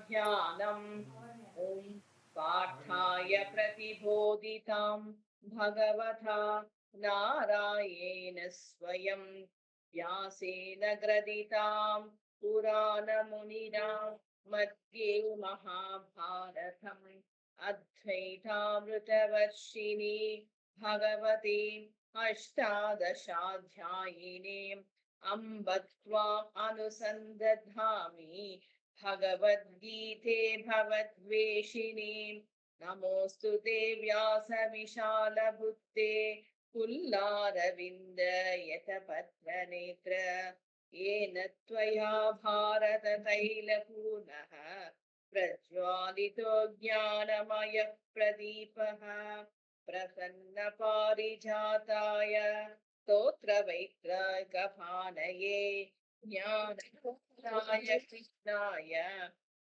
ध्यानम् ॐ पाठाय प्रतिबोधितां भगवता नारायणेन स्वयं व्यासेन ग्रथितां पुराणमुनिना मध्ये महाभारतम् अद्वैतामृतवर्षिणी भगवती अष्टादशाध्यायिनीम् अम्ब त्वाम् अनुसन्दधामि भगवद्गीते भवद्वेषिणीम् नमोऽस्तु ते व्यासविशालबुद्धे पुल्लारविन्दयतपत्रनेत्र येन त्वया भारततैलपूर्णः प्रज्वालितो ज्ञानमयः प्रदीपः प्रसन्नपारिजाताय स्तोत्रवैत्रायकपाणये ज्ञानमुद्राय कृष्णाय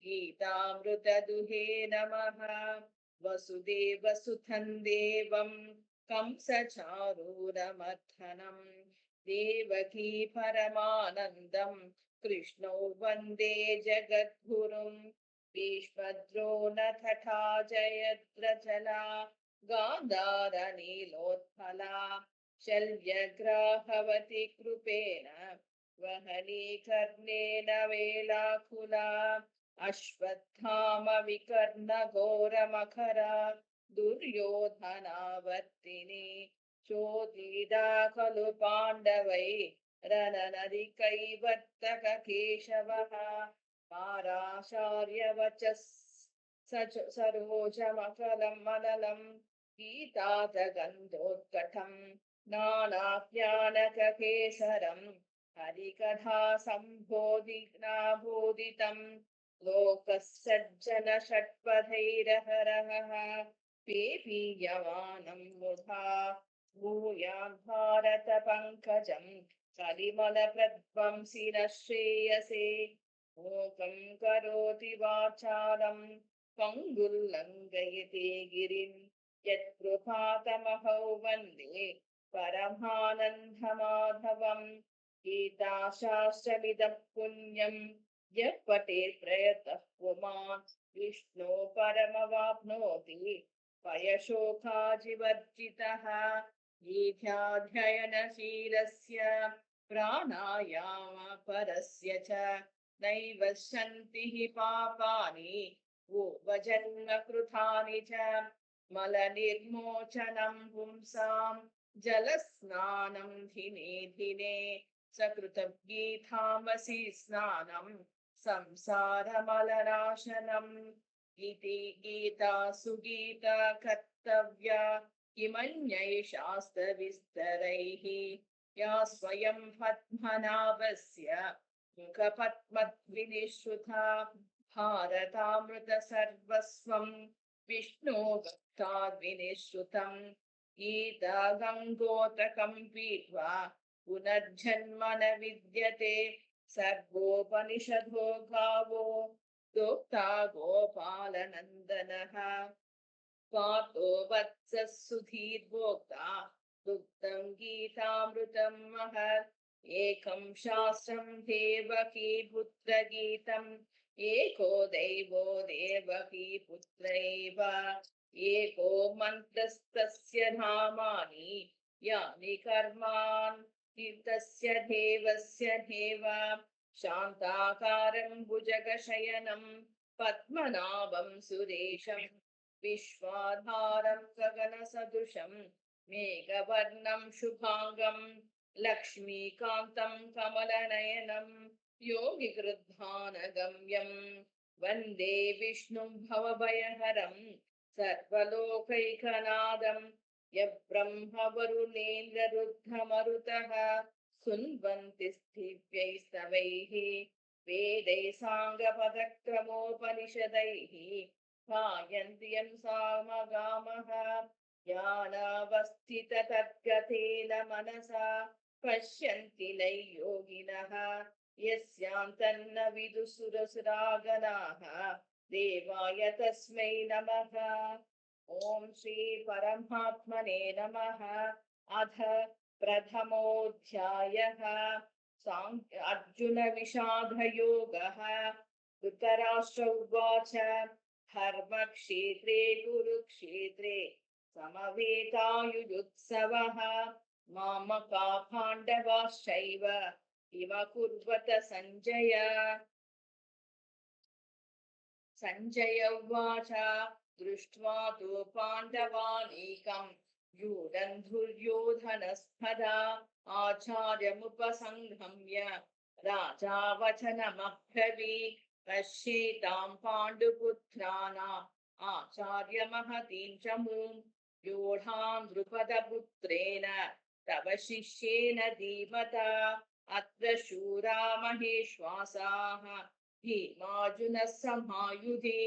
गीतामृतदुहे नमः। वसुदेवसुतं देवं कंसचारूरमर्दनं देवकी परमानन्दं कृष्णो वन्दे जगद्गुरुं भीष्मद्रोणतथा जयद्रथला गान्धारनीलोत्पला शल्यग्राहवति कृपेण वहनीकर्णेन वेलाकुला अश्वत्थामविकर्णघोरमकरा दुर्योधनावर्तिनी चोदिता खलु पाण्डवै रणनरिकैवर्तककेशवः पाराशार्यवचः सरोजमकलं मनलं गीतातगन्धोत्कटम् नानाज्ञानककेसरं हरिकथा सम्बोधितं लोकसज्जन षट्पथैरहरः पेपीयमानं मुधा भूयान् भारत पङ्कजं कलिमलप्रध्वंसि न श्रेयसे मूकं करोति वाचालं पङ्गुल्लङ्घयते गिरिं यत्कृपातमहौ वन्दे परमानन्दमाधवं गीताशास्त्रमिदं पुण्यं यः पठेत् प्रयतः पुमान् विष्णो परमवाप्नोति भयशोकाजिवर्जितः गीताध्ययनशीलस्य प्राणायामपरस्य च नैव सन्ति हि पापानि पूर्वजन्मकृतानि च मलनिर्मोचनं पुंसां जलस्नानं दिने दिने सकृतगीतामसि स्नानं संसारमलनाशनम् इति गीता सुगीता कर्तव्या किमन्यै शास्त्रविस्तरैः या स्वयं पद्मनाभस्य मुखपद्मद्विनिश्रुता भारतामृतसर्वस्वं विष्णो भक्ताद्विनिश्रुतम् गीता गङ्गोत्रकं पीत्वा पुनर्जन्म न विद्यते सर्वोपनिषदो गावो दोक्ता गोपालनन्दनः पार्थो वत्सः सुधीर्भोक्ता दुग्धं गीतामृतं महत् एकं शास्त्रं देवकी पुत्रगीतम् एको दैवो देवकी पुत्रैव एको मन्त्रस्तस्य नामानि यानि कर्माणि तस्य देवस्य देव शान्ताकारं भुजगशयनं पद्मनाभं सुरेशं विश्वाधारं गगनसदृशं मेघवर्णं शुभांगं लक्ष्मीकान्तं कमलनयनं योगिकृद्धानगम्यं वन्दे विष्णुं भवभयहरं सर्वलोकैकनाथं यब्रह्मवरुणेन्द्ररुद्धमरुतः सुन्वन्ति दिव्यैस्तवैः वेदैः साङ्गपदक्रमोपनिषदैः गायन्ति यं सामगामः ज्ञानावस्थिततद्गतेन मनसा पश्यन्ति नैयोगिनः यस्यान्तन्न विदुसुरसुरागणाः देवाय तस्मै नमः। ॐ श्री परमात्मने नमः। अथ प्रथमोऽध्यायः अर्जुन विषादयोगः। धृतराष्ट्र उवाच धर्मक्षेत्रे कुरुक्षेत्रे समवेतायुयुत्सवः मामका पाण्डवाश्चैव इव कुर्वत सञ्जय। सञ्जय उवाच दृष्ट्वा तु पाण्डवानीकं व्यूढन् दुर्योधनस्पदा आचार्यमुपसंगम्य राजा वचनमब्रवीत् पश्येतां पाण्डुपुत्राणाम् आचार्यमहतीं च मूं व्यूढां द्रुपदपुत्रेण तव शिष्येन धीमता अत्र शूरा महेश्वासाः भीमार्जुनः समायुधे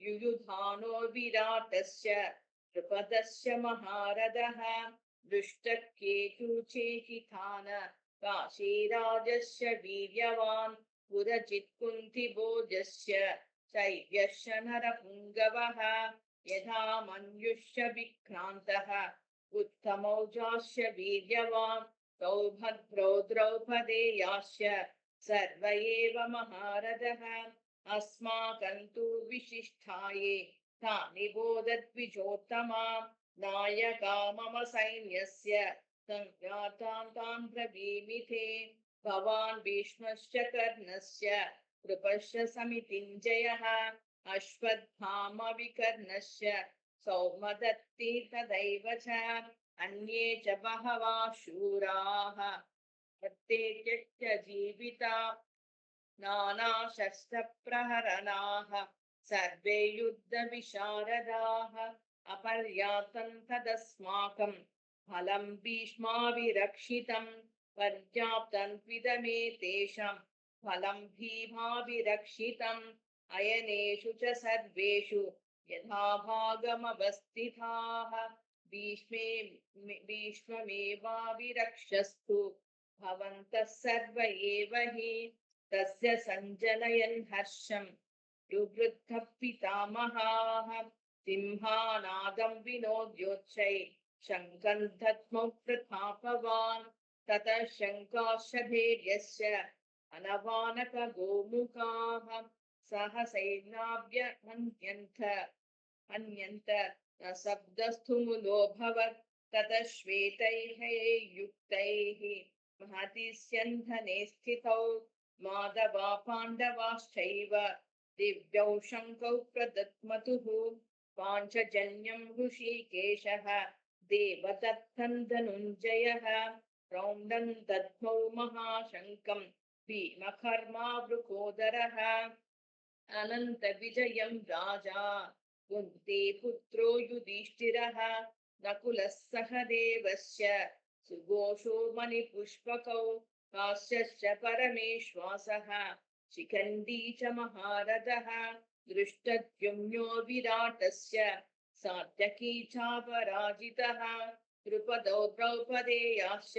युयुधानो विराटस्य द्रुपदस्य महारथः दृष्टकेतुचेकितान काशीराजस्य वीर्यवान् पुरजित् कुन्तिभोजस्य चैव्यश्च नरपुङ्गवः यथा मन्युश्च विक्रान्तः उत्तमौजास्य वीर्यवान् सौभद्रौ द्रौपदेयाश्च सर्व एव महारथः अस्माकं तु विशिष्टाये तानि बोधद्विजोत्तमा नायका मम सैन्यस्य संज्ञातां तां ब्रवीमि भवान् भीष्मश्च कर्णस्य कृपश्च समितिञ्जयः अश्वत्थामविकर्णस्य सौमदत्ति तदैव च अन्ये च बहवः शूराः प्रत्येक्य जीविता नानाशस्त्रप्रहरणाः सर्वे युद्धविशारदाः अपर्याप्तं तदस्माकं फलं भीष्माभिरक्षितं पर्याप्तं त्विदमे तेषां फलं भीमाभिरक्षितम् अयनेषु च सर्वेषु यथा भागमवस्थिताः भीष्ममेवाभिरक्षस्तु भवन्तः सर्व एव हि तस्य सञ्जनयन् हर्षं युवृद्धः पितामहाः सिंहानादं विनोद्योच्चै शङ्खं दद्मौ प्रतापवान् ततः शङ्काश्च धैर्यस्य अनवानकगोमुखाः सहसैन्याभ्यहन्यन्त न शब्दस्तु मुलोऽभवत् ततः श्वेतैः युक्तैः महति स्यन्धने स्थितौ माधवा पाण्डवाश्चैव दिव्यौ शङ्कौ प्रदद्मतुः पाञ्चजन्यं ऋषिकेशः देवदत्तं धनुञ्जयः रौण्डं दद्मौ महाशङ्कं भीमकर्मावृकोदरः अनन्तविजयं राजा कुन्ती पुत्रो युधिष्ठिरः नकुलः सहदेवस्य सुघोषो मणिपुष्पकौ काश्यश्च परमेश्वासः शिखण्डी च महारथः दृष्टद्युम्नो विराटस्य सात्यकी चापराजितः द्रुपदो द्रौपदेयाश्च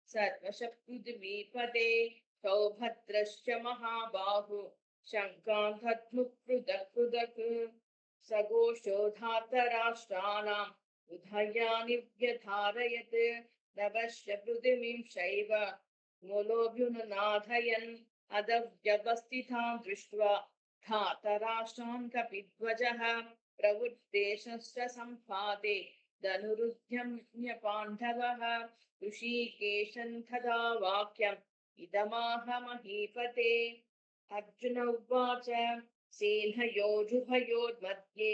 सर्वशः पृथिवीपते सौभद्रश्च महाबाहु शङ्कान् दद्मुः पृथक् पृथक् सघोषो धातराष्ट्राणाम् उभयानि व्यधारयत् नभश्च पृथिवीं शैव मूलोऽभ्युन्नाथयन् अदव्यवस्थितान् दृष्ट्वा धातराष्ट्रान् कपिध्वजः प्रवृत्ते शस्त्र सम्पाते धनुरुद्यम्य पाण्डवः ऋषिकेशं तदा वाक्यम् इदमाह महीपते अर्जुन उवाच सेनयोरुभयोर्मध्ये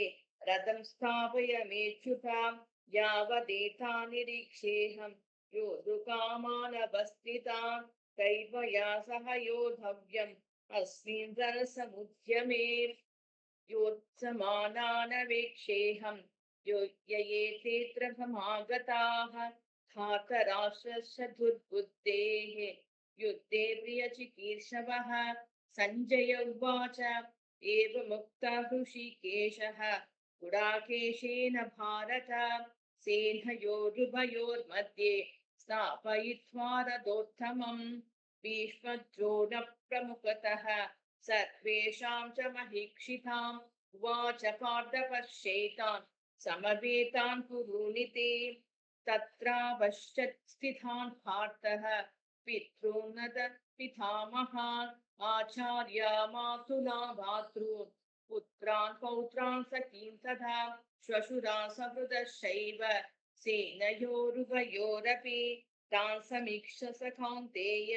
रथं स्थापय मेच्युतां यावदेतान्निरीक्षेऽहं योद्धुकामानवस्थितान् कैर्मया सह योद्धव्यम् अस्मिन् रणसमुद्यमे योत्समानानवेक्षेऽहं योग्ययेतेऽत्र समागताः धातराष्ट्रस्य दुर्बुद्धेः युद्धे प्रियचिकीर्षवः सञ्जय उवाच एवमुक्तः ऋषिकेशः गुडाकेशेन भारत सेनयोरुभयोर्मध्ये स्थापयित्वा रथोत्तमम् भीष्मद्रोणप्रमुखतः सर्वेषां च महीक्षिताम् उवाच पार्थ पश्येतान् समवेतान् कुरूनिते तत्रापश्यत् स्थितान् पार्थः पितॄन् पितामहान् आचार्या मातुला भातॄन् पुत्रान् पौत्रान् सखीन् तथा श्वशुरान् सहृदश्चैव सेनयोरुभयोरपि तान् समीक्ष्य स कौन्तेय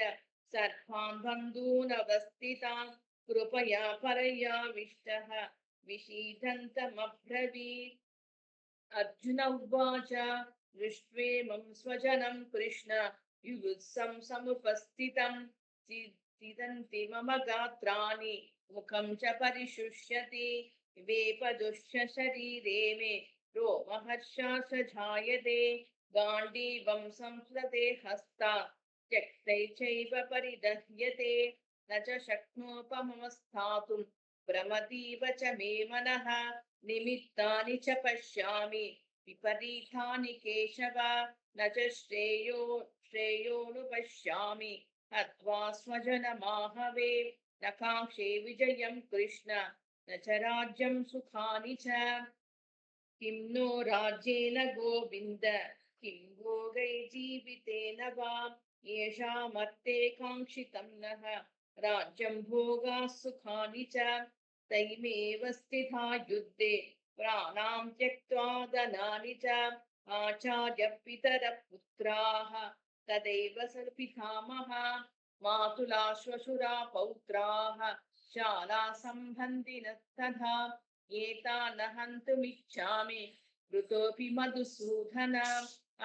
सर्वान् बन्धून् अवस्थितान् कृपया परयाविष्टः विषीदन्तमब्रवीत्। अर्जुन उवाच दृष्ट्वेमं स्वजनं कृष्ण युयुत्सं समुपस्थितं सीदन्ति मम गात्राणि मुखं च परिशुष्यति वेपदुश्च शरीरे मे रोमहर्षाश्च जायते गाण्डीवं संस्कृते हस्ता त्यक्तै चैव परिदह्यते न च शक्नोपमवस्थातुं भ्रमतीव च मे मनः निमित्तानि च पश्यामि विपरीतानि केशव न च श्रेयोनुपश्यामि हत्वा स्वजनमाहवे न काङ्क्षे विजयं कृष्ण न च राज्यं सुखानि च किं नो राज्येन गोविन्द किं भोगै जीवितेन वा येषामर्थे काङ्क्षितं नः राज्यं भोगाः सुखानि च तैमेव स्थिता युद्धे प्राणां त्यक्त्वा धनानि च आचार्यपितरः पुत्राः तदैव स पितामहः मातुला श्वशुरा पौत्राः शाला सम्बन्धिनः तथा एतान् हन्तुमिच्छामि मृतोऽपि मधुसूदन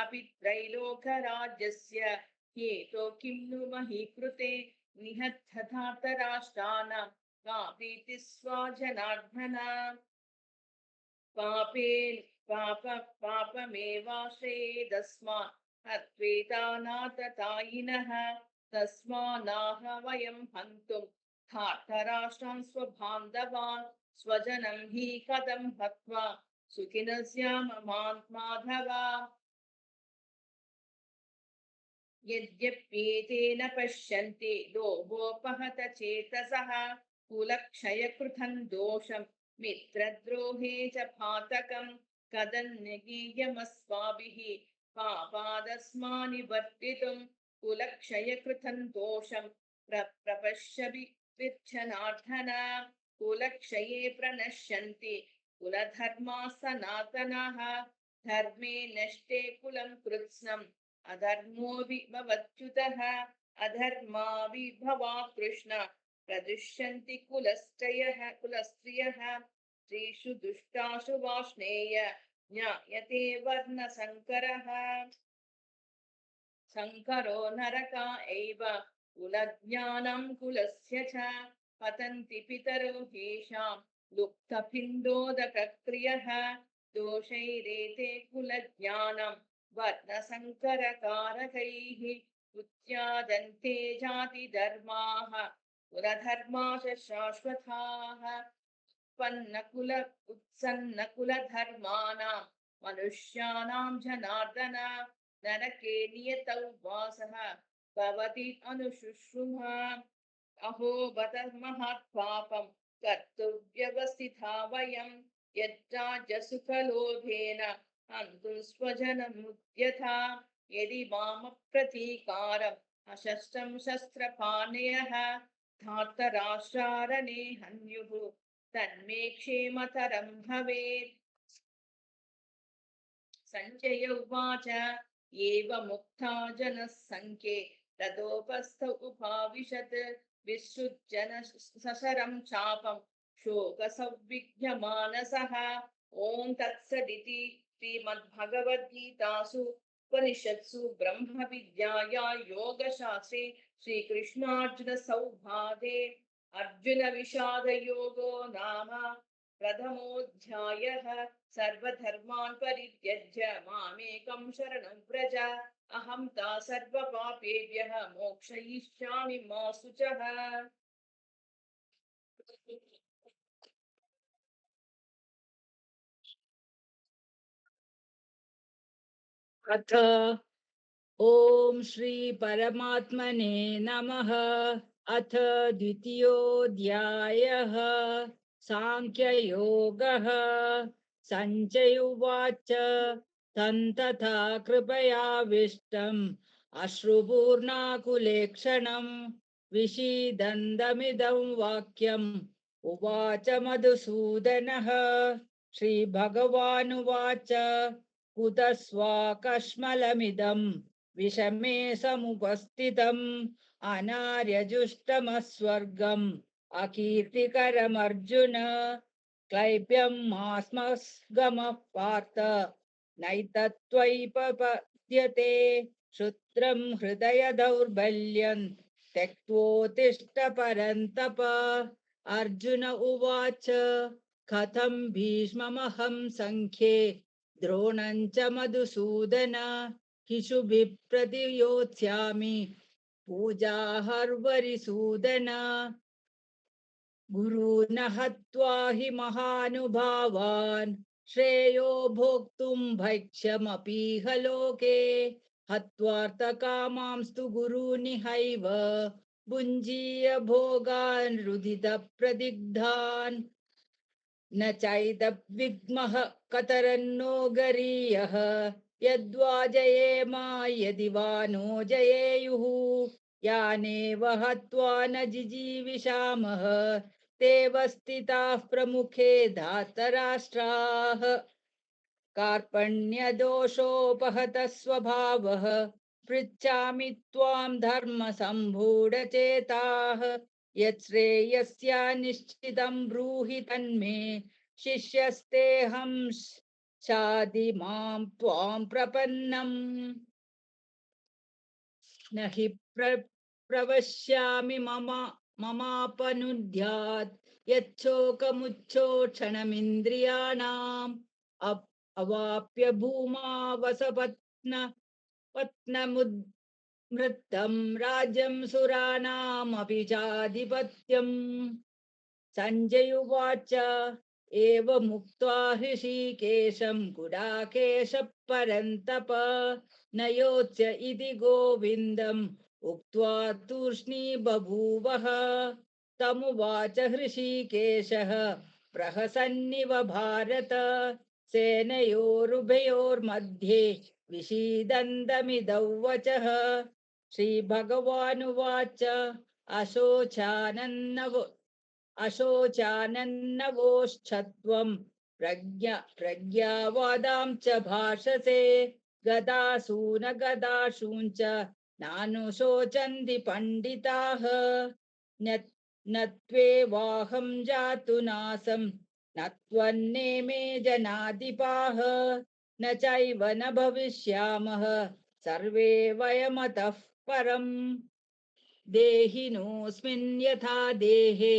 अपि त्रैलोकराज्यस्य हेतो किं नु मही कृते निहत्यधार्तराष्ट्राणां का प्रीतिः स्वजनार्दन पापमेवाश्रयेदस्मान् हत्वेतानाततायिनः तस्मान्नाह वयं हन्तुं धार्तराष्ट्रान् स्वबान्धवान् स्वजनं हि कथं हत्वा सुखिनः स्याम माधव यद्यप्येतेन पश्यन्ति लोभोपहत चेतसः कुलक्षयकृतं दोषं मित्रद्रोहे च पातकं कदन्यगीयमस्माभिः पापादस्मानिवर्तितुं कुलक्षयकृतं दोषं प्रपश्यभि विच्छनार्दन कुलक्षये प्रणश्यन्ति कुलधर्मा सनातनः धर्मे नष्टे कुलं कृत्स्नम् अधर्मोऽभिभवत्युतः अधर्माभिभवा कृष्ण प्रदुष्यन्ति कुलस्त्रियः स्त्रीषु दुष्टासु वाष्णेय ज्ञायते वर्णसङ्करः सङ्करो नरका एव कुलज्ञानं कुलस्य च पतन्ति पितरो येषां लुप्तपिण्डोदकक्रियः दोषैरेते कुलज्ञानं वर्णसङ्करकारकैः उच्चादन्ते जातिधर्माः कुलधर्माः शाश्वताः उत्सन्नकुलधर्माणां मनुष्याणां जनार्दन नरके नियतौ वासः भवति अनुशुश्रुमा अहो बत महत्पापं कर्तव्यवस्थिता वयं यद्राज्यसुखलोभेन हन्तुं स्वजनमुद्यथा यदि मामप्रतीकारम् अशस्त्रं शस्त्रपाणयः धार्तराष्ट्रारणे हन्युः तन्मे क्षेमतरं भवेत्। सञ्जय उवाच एवमुक्ता जनः सङ्ख्ये रथोपस्थ उपाविशत् विसृज्य सशरं चापं शोकसंविघ्नमानसः ॐ तत्सदिति श्रीमद्भगवद्गीतासु उपनिषत्सु ब्रह्मविद्याया योगशास्त्रे श्रीकृष्णार्जुनसंवादे अर्जुनविषादयोगो नाम प्रथमोऽध्यायः। सर्वधर्मान् परित्यज्य मामेकं शरणं व्रज अहं ता सर्वपापेभ्यः मोक्षयिष्यामि मा शुचः। अथ ॐ श्री परमात्मने नमः। अथ द्वितीयोऽध्यायः सांख्ययोगः। सञ्जय उवाच तं तथा कृपयाविष्टम् अश्रुपूर्णाकुलेक्षणम् विषीदन्तमिदं वाक्यम् उवाच मधुसूदनः श्रीभगवानुवाच कुतस्वाकश्मलमिदं विषमे समुपस्थितम् अनार्यजुष्टमस्वर्गम् अकीर्तिकरमर्जुन क्लैप्यमास्मगमः पार्थ नैतत्त्वयिपपद्यते क्षुद्रं हृदय दौर्बल्यं त्यक्त्वोत्तिष्ठ परन्तप अर्जुन उवाच कथं भीष्ममहं सङ्ख्ये द्रोणं च मधुसूदन किशुभिः प्रतियोत्स्यामि पूजाहर्वरिसूदन गुरून् हत्वा हि महानुभावान् श्रेयो भोक्तुं भैक्ष्यमपीह लोके हत्वार्थकामांस्तु गुरूनिहैव भुञ्जीय भोगान् रुदितप्रदिग्धान् न चैतद्विग्मः कतरन्नो गरीयः यद्वा जयेम यदि वा नो जयेयुः यानेव हत्वा न जिजीविषामः ते स्थिताः प्रमुखे धातराष्ट्राः कार्पण्यदोषोपहतः स्वभावः पृच्छामि त्वां धर्मसम्मूढचेताः यत् श्रेयस्यानिश्चितं ब्रूहि तन्मे शिष्यस्तेऽहं शाधि मां त्वां प्रपन्नम् न हि प्रवश्यामि ममापनुद्यात् यच्छोकमुच्छोषणमिन्द्रियाणाम् अवाप्य भूमा पत्नमुद्मृतं राज्यं सुराणामपि चाधिपत्यम् सञ्जय उवाच एवमुक्त्वा हृषीकेशं गुडाकेशः परन्तप न योत्स्य इति गोविन्दम् उक्त्वा तूष्णी बभूवः तमुवाच हृषीकेशः प्रहसन्निव भारत सेनयोरुभयोर्मध्ये विषीदन्तमिदौ वचः श्रीभगवानुवाच अशोचानन्नवोश्चत्वं प्रज्ञावादां च भाषसे गदासून गदाशूञ्च नानुशोचन्ति पण्डिताः न त्वेवाहं जातु नासं न त्वन्नेमे जनाधिपाः न चैव न भविष्यामः सर्वे वयमतः परम् देहिनोऽस्मिन् यथा देहे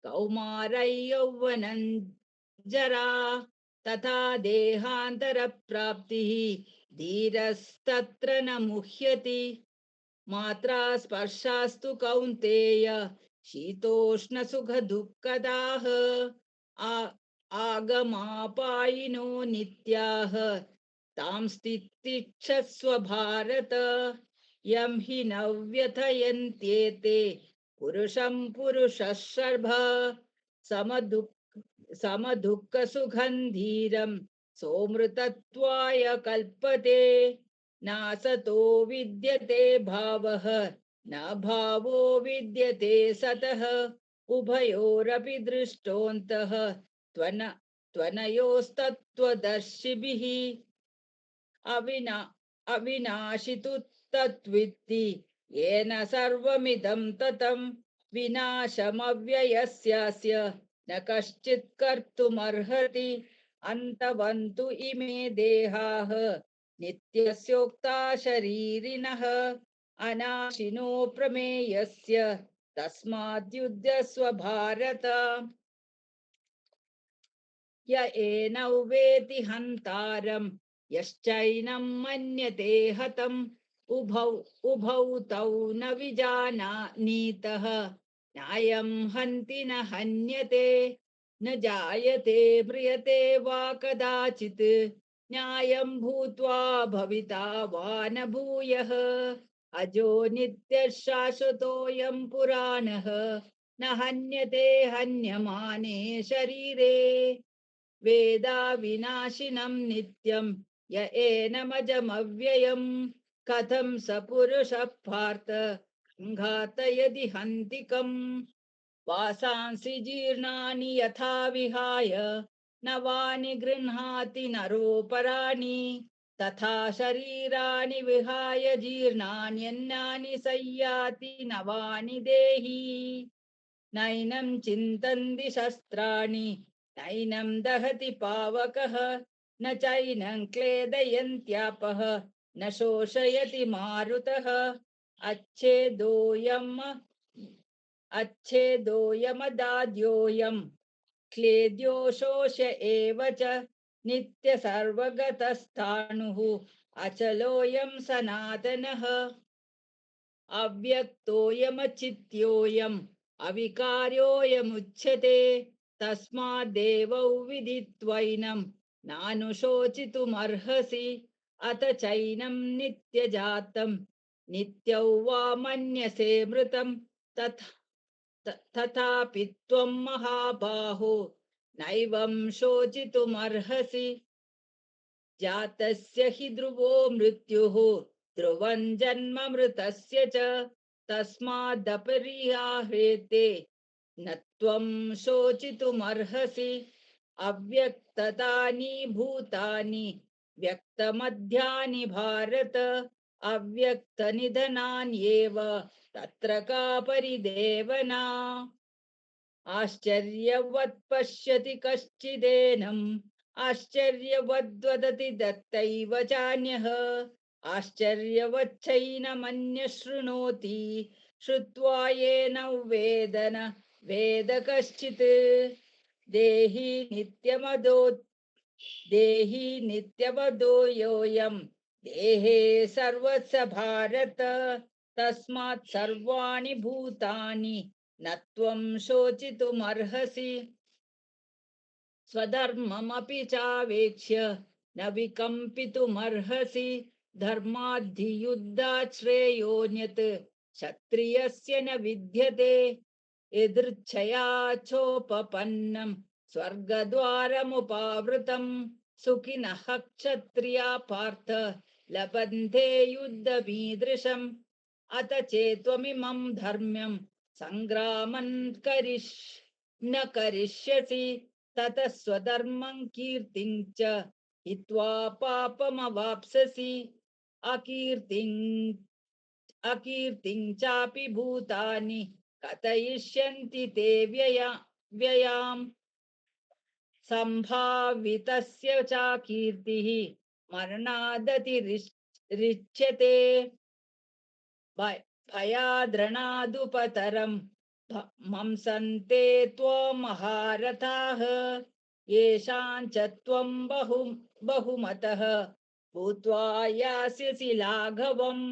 कौमारै यौवनं जरा तथा देहान्तरप्राप्तिः धीरस्तत्र न मुह्यति मात्रा स्पर्शास्तु कौन्तेय शीतोष्णसुखदुःखदाः आगमापायिनो नित्याः तां तितिक्षस्व भारत यं हि न व्यथयन्त्येते पुरुषं पुरुषर्षभ समदुःखसुखं धीरं सोमृतत्वाय कल्पते नासतो विद्यते भावः न भावो विद्यते सतः उभयोरपि दृष्टोऽन्तः त्वनयोस्तत्त्वदर्शिभिः अविनाशि तु तत्विद्धि येन सर्वमिदं ततं विनाशमव्ययस्यास्य न कश्चित् कर्तुमर्हति अन्तवन्तु इमे देहाः नित्यस्योक्ता शरीरिणः अनाशिनो प्रमेयस्य तस्माद्युध्यस्व भारत य एनौ वेति हन्तारम् यश्चैनं मन्यते हतम् उभौ तौ न विजानीतः न्यायं हन्ति न हन्यते न जायते म्रियते वा कदाचित् न्यायं भूत्वा भविता वा न भूयः अजो नित्यः शाश्वतोऽयं पुराणः न हन्यते हन्यमाने शरीरे वेदा विनाशिनं नित्यं य एनमजमव्ययम् कथं स पुरुषः पार्थ घातयति हन्तिकम् वासांसि जीर्णानि यथा विहाय नवानि गृह्णाति नरोपराणि तथा शरीराणि विहाय जीर्णान्यन्नानि संयाति नवानि देहि नैनं चिन्तन्ति शस्त्राणि नैनं दहति पावकः न चैनं क्लेदयन्त्यापः न शोषयति मारुतः अच्छेदोयमदाद्योऽयम् क्लेद्यो शोष एव च नित्यसर्वगतस्थाणुः अचलोऽयं सनातनः अव्यक्तोऽयमचित्योऽयम् अविकार्योऽयमुच्यते तस्माद्देवौ विदित्वैनं नानुशोचितुमर्हसि अथ चैनं नित्यजातं नित्यौ वा मन्यसे मृतं तथापि त्वं महाबाहो नैवं शोचितुमर्हसि जातस्य हि ध्रुवो मृत्युः ध्रुवं जन्म मृतस्य च तस्मादपरिहार्येते न त्वं शोचितुमर्हसि अव्यक्ततानि भूतानि व्यक्तमध्यानि भारत अव्यक्तनिधनान्येव तत्र का परिदेवना आश्चर्यवत् पश्यति कश्चिदेनम् आश्चर्यवद्वदति दत्तैव चान्यः आश्चर्यवच्चैनमन्यः शृणोति श्रुत्वा येन वेदन वेद कश्चित् देहि नित्यमदो योऽयं देहे सर्वस्य भारत तस्मात् सर्वाणि भूतानि न त्वं शोचितुमर्हसि स्वधर्ममपि चावेक्ष्य न विकम्पितुमर्हसि धर्माद्धियुद्धात् श्रेयोऽन्यत् क्षत्रियस्य न विद्यते यदृच्छया चोपपन्नं स्वर्गद्वारमुपावृतं सुखिनः क्षत्रिया पार्थ लभन्ते युद्धमीदृशम् अत चेत्त्वमिमं धर्म्यं सङ्ग्रामं न करिष्यसि ततः स्वधर्मं कीर्तिं च हित्वा पापमवाप्स्यसि अकीर्तिं चापि भूतानि कथयिष्यन्ति ते व्ययाम् सम्भावितस्य च कीर्तिः मरणादतिरिच्यते भयाद्रणादुपतरं मंसन्ते त्वमहारथाः येषां च त्वं बहुमतः भूत्वा यास्यसि लाघवम्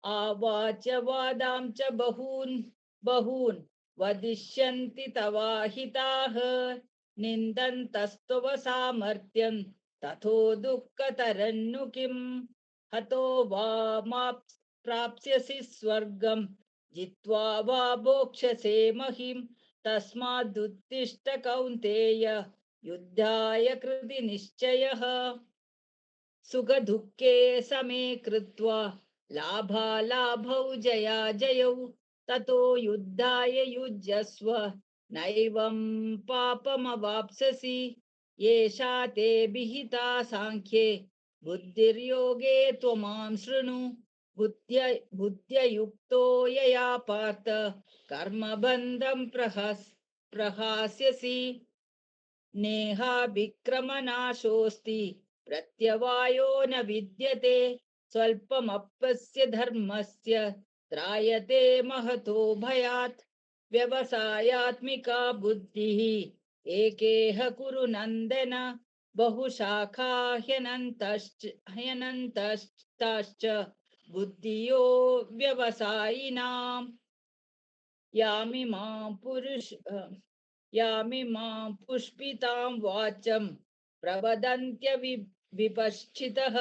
आवाच वादां च बहून् वदिष्यन्ति तवाहिताः निन्दन्तस्तव सामर्थ्यं तथो दुःखतरन्नु किम् हतो वा मा प्राप्स्यसि स्वर्गं जित्वा वा भोक्ष्यसे महीं तस्मादुत्तिष्ठ कौन्तेय युद्धाय कृति निश्चयः सुखदुःखे समे कृत्वा लाभालाभौ जयाजयौ ततो युद्धाय युज्यस्व नैवं पापमवाप्स्यसि येषा ते विहिता साङ्ख्ये बुद्धिर्योगे त्वमां शृणु बुद्ध्ययुक्तो यया पार्थ कर्मबन्धं प्रहास्यसि नेहाभिक्रमनाशोऽस्ति प्रत्यवायो न विद्यते स्वल्पमप्यस्य धर्मस्य त्रायते महतो भयात् व्यवसायात्मिका बुद्धिः एकेह कुरु नन्दन बहुशाखा ह्यनन्तश्च बुद्धियो व्यवसायिनाम् यामिमां पुष्पितां वाचं प्रवदन्त्य विपश्चितः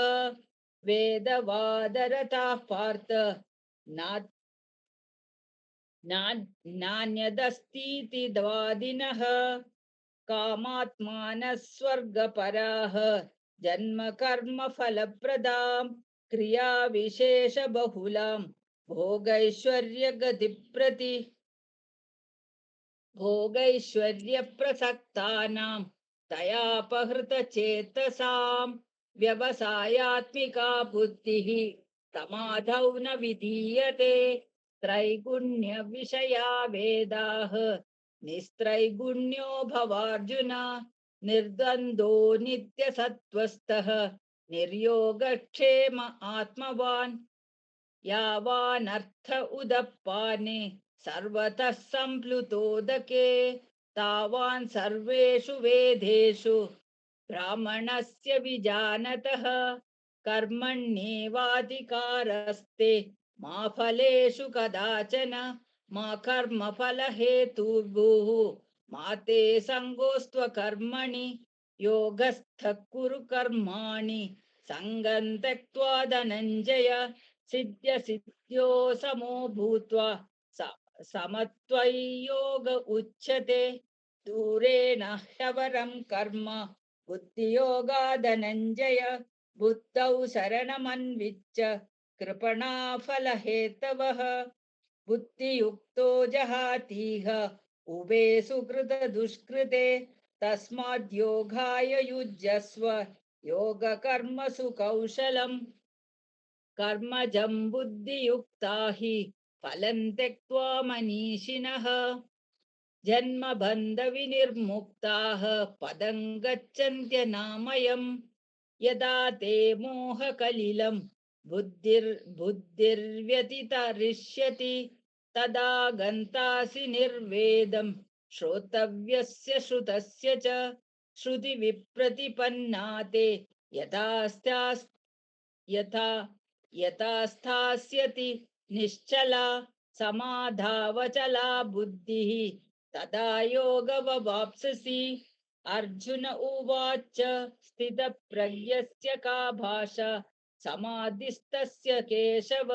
वेदवादरताः पार्थ नान्यदस्तीति द्वादिनः कामात्मानः स्वर्गपराः जन्म कर्म फलप्रदां क्रियाविशेषबहुलां भोगैश्वर्यगतिप्रति भोगैश्वर्यप्रसक्तानां तयापहृतचेतसां व्यवसायात्मिका बुद्धिः समाधौ न विधीयते। त्रैगुण्यविषया वेदाः निस्त्रैगुण्यो भवार्जुन। निर्द्वन्द्वो नित्यसत्त्वस्थः निर्योगक्षेम आत्मवान्। यावानर्थ उदप्पाने सर्वतः सम्प्लुतोदके तावान् सर्वेषु वेदेषु ब्राह्मणस्य विजानतः। कर्मण्येवाधिकारस्ते मा फलेषु कदाचन। मा कर्मफलहेतुर्भुः मा ते सङ्गोऽस्त्वकर्मणि। योगस्थः कुरु कर्माणि सङ्गं त्यक्त्वा धनञ्जय। सिद्ध्यसिद्ध्यो समो भूत्वा समत्वयोग उच्यते। दूरेण ह्यवरं कर्म बुद्धियोगाधनञ्जय। बुद्धौ शरणमन्विच्य कृपणाफलहेतवः। बुद्धियुक्तो जहातीह उभे सुकृतदुष्कृते। तस्माद्योगाय युज्यस्व योगकर्मसु कौशलम्। कर्मजं बुद्धियुक्ता हि फलं त्यक्त्वा मनीषिणः। जन्मबन्धविनिर्मुक्ताः पदं गच्छन्त्यनामयम्। यदा ते मोहकलिलं बुद्धिर्व्यतितरिष्यति तदा गन्तासि निर्वेदं श्रोतव्यस्य श्रुतस्य च। श्रुतिविप्रतिपन्ना ते यथा यथा स्थास्यति निश्चला समाधावचला बुद्धिः तदा योगमवाप्स्यसि। अर्जुन उवाच स्थितप्रज्ञस्य का भाषा समाधिस्तस्य केशव।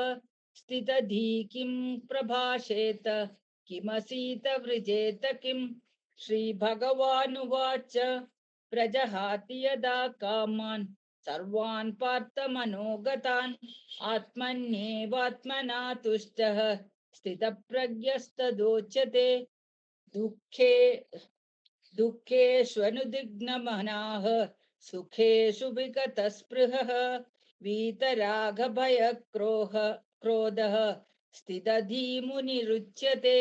स्थितधी किं प्रभाषेत किमसीत व्रजेत किम्। श्रीभगवानुवाच प्रजहाति यदा कामान् सर्वान् पार्थमनोगतान् आत्मन्येवात्मना तुष्टः स्थितप्रज्ञस्तदोच्यते। दुःखे दुःखेष्वनुदिग्नमनाः सुखेषु विगतस्पृहः वीतरागभयक्रोधः स्थितधीमुनिरुच्यते।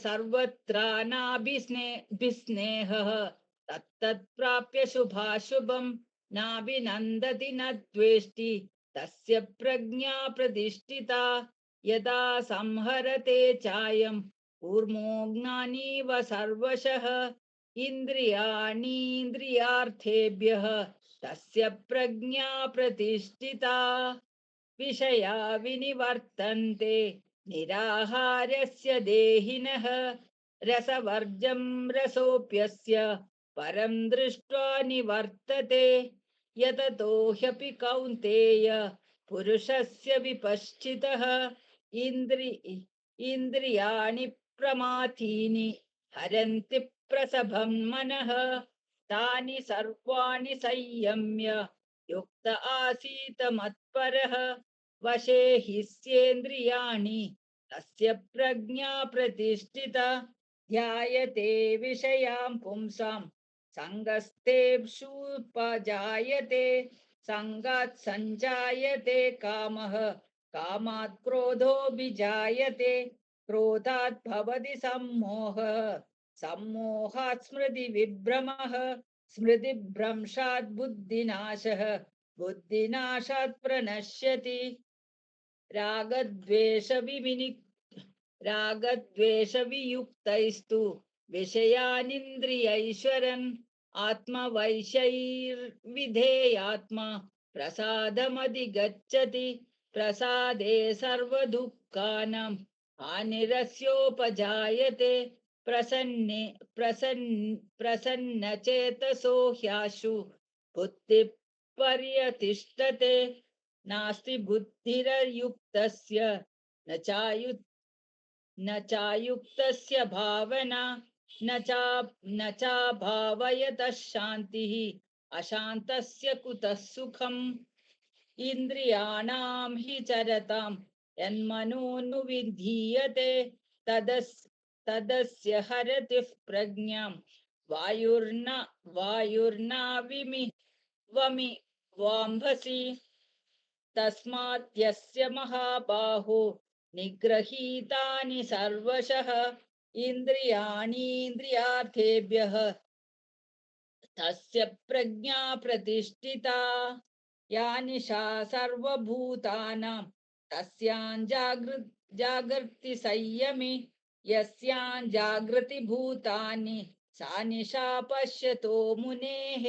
सर्वत्रानाभिस्नेहः तत्तत्प्राप्य शुभाशुभं नाभिनन्दति न द्वेष्टि तस्य प्रज्ञा प्रतिष्ठिता। यदा संहरते चायं कूर्मो ज्ञानीव सर्वशः इन्द्रियाणीन्द्रियार्थेभ्यः तस्य प्रज्ञा प्रतिष्ठिता। विषया विनिवर्तन्ते निराहारस्य देहिनः रसवर्जं रसोऽप्यस्य परं दृष्ट्वा निवर्तते। यततो ह्यपि कौन्तेय पुरुषस्य विपश्चितः इन्द्रियाणि प्रमाथीनि हरन्ति प्रसभं मनः। तानि सर्वाणि संयम्य युक्त आसीत मत्परः। वशे हिस्येन्द्रियाणि तस्य प्रज्ञा प्रतिष्ठिता। ध्यायते विषयां पुंसां सङ्गस्तेषुपजायते। सङ्गात् सञ्जायते कामः कामात् क्रोधोऽभिजायते। क्रोधात् भवति सम्मोहः सम्मोहात् स्मृतिविभ्रमः। स्मृतिभ्रंशात् बुद्धिनाशः बुद्धिनाशात् प्रणश्यति। रागद्वेषवियुक्तैस्तु विषयानिन्द्रियैश्वरन् आत्मवैशैर्विधेयात्मा प्रसादमधिगच्छति। प्रसादे सर्वदुःखानां हानिरस्योपजायते। प्रसन्नचेतसो ह्याशु बुद्धिः पर्यतिष्ठते। नास्ति बुद्धिरयुक्तस्य न चायुक्तस्य भावना न चाभावयतः शान्तिः अशान्तस्य कुतः सुखम् इन्द्रियाणां हि चरतां यन्मनोनुविधीयते तदस्य हरतिः प्रज्ञां वायुर्नाविमि वमि वाम्भसि तस्मात् महाबाहो निगृहीतानि सर्वशः इन्द्रियाणीन्द्रियार्थेभ्यः तस्य प्रज्ञा प्रतिष्ठिता या निशा सर्वभूतानां तस्यां जागर्ति संयमे यस्यां जागृति भूतानि सा निशा पश्यतो मुनेः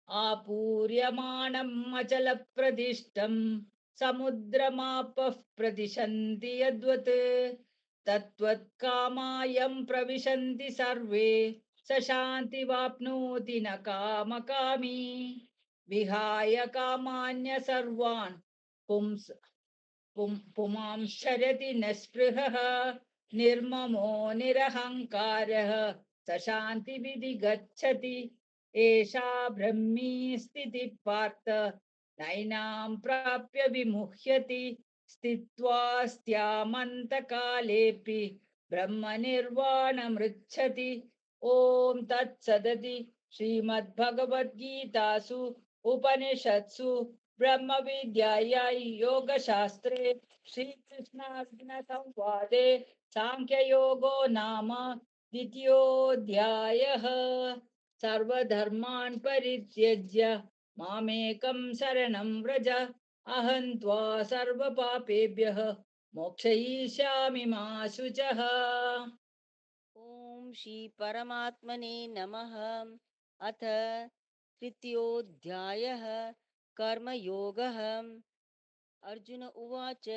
आपूर्यमाणम् अचलप्रतिष्ठम् समुद्रमापः प्रदिशन्ति यद्वत् तद्वत्कामायं प्रविशन्ति सर्वे स शान्तिवाप्नोति न कामकामी विहाय कामान्य सर्वान् पुमांश्चरति न स्पृहः निर्ममो निरहङ्कारः स शान्तिविधि गच्छति एषा ब्रह्मी स्थितिः पार्थ नैनां प्राप्य विमुह्यति स्थित्वा स्त्यामन्तकालेऽपि ब्रह्मनिर्वाणमृच्छति ॐ तत्सदति श्रीमद्भगवद्गीतासु उपनिषत्सु ब्रह्मविद्यायां योगशास्त्रे श्रीकृष्णार्जुनसंवादे साङ्ख्ययोगो नाम द्वितीयोऽध्यायः सर्वधर्मान् परित्यज्य मामेकं शरणं व्रज अहं त्वा सर्वपापेभ्यः मोक्षयिष्यामि मा शुचः। ॐ श्री परमात्मने नमः। अथ तृतीयोऽध्यायः कर्मयोगः। अर्जुन उवाच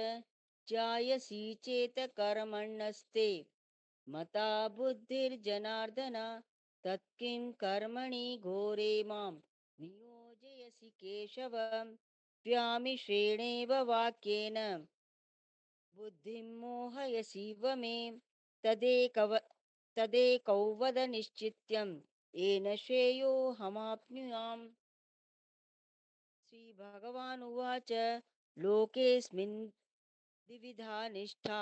ध्यायसि चेत् कर्मण्यस्ते मता बुद्धिर्जनार्दन तत्किं कर्मणि घोरे मां नियोजयसि केशव त्वामिश्रेणेव वाक्येन बुद्धिं मोहयसीव मे तदेकौ वद निश्चित्यं येन श्रेयोऽहमाप्नुयाम्। श्रीभगवानुवाच लोकेऽस्मिन् द्विविधा निष्ठा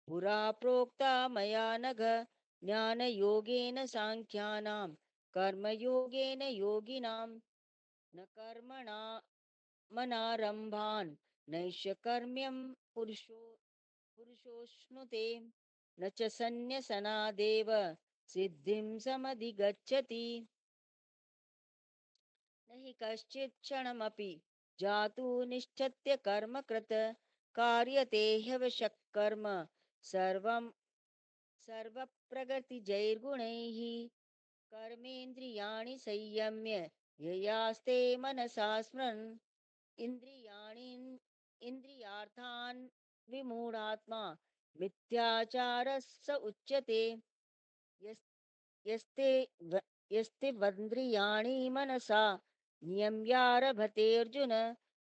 पुरा प्रोक्ता मया नघ ज्ञानयोगेन साङ्ख्यानां कर्मयोगेन योगिनां न कर्मणा मनारम्भान् नैष्कर्म्यं पुरुषोऽश्नुते न च सन्न्यसनादेव सिद्धिं समधिगच्छति न हि कश्चित् क्षणमपि जातु निष्ठत्य कर्मकृत कार्यते ह्यवशः कर्म सर्वप्रगतिजैर्गुणैः कर्मेन्द्रियाणि संयम्य ययास्ते मनसा स्मरन् इन्द्रियार्थान् विमूढात्मा मिथ्याचारः स उच्यते यस्ते यस्ते वन्द्रियाणि मनसा नियम्यारभते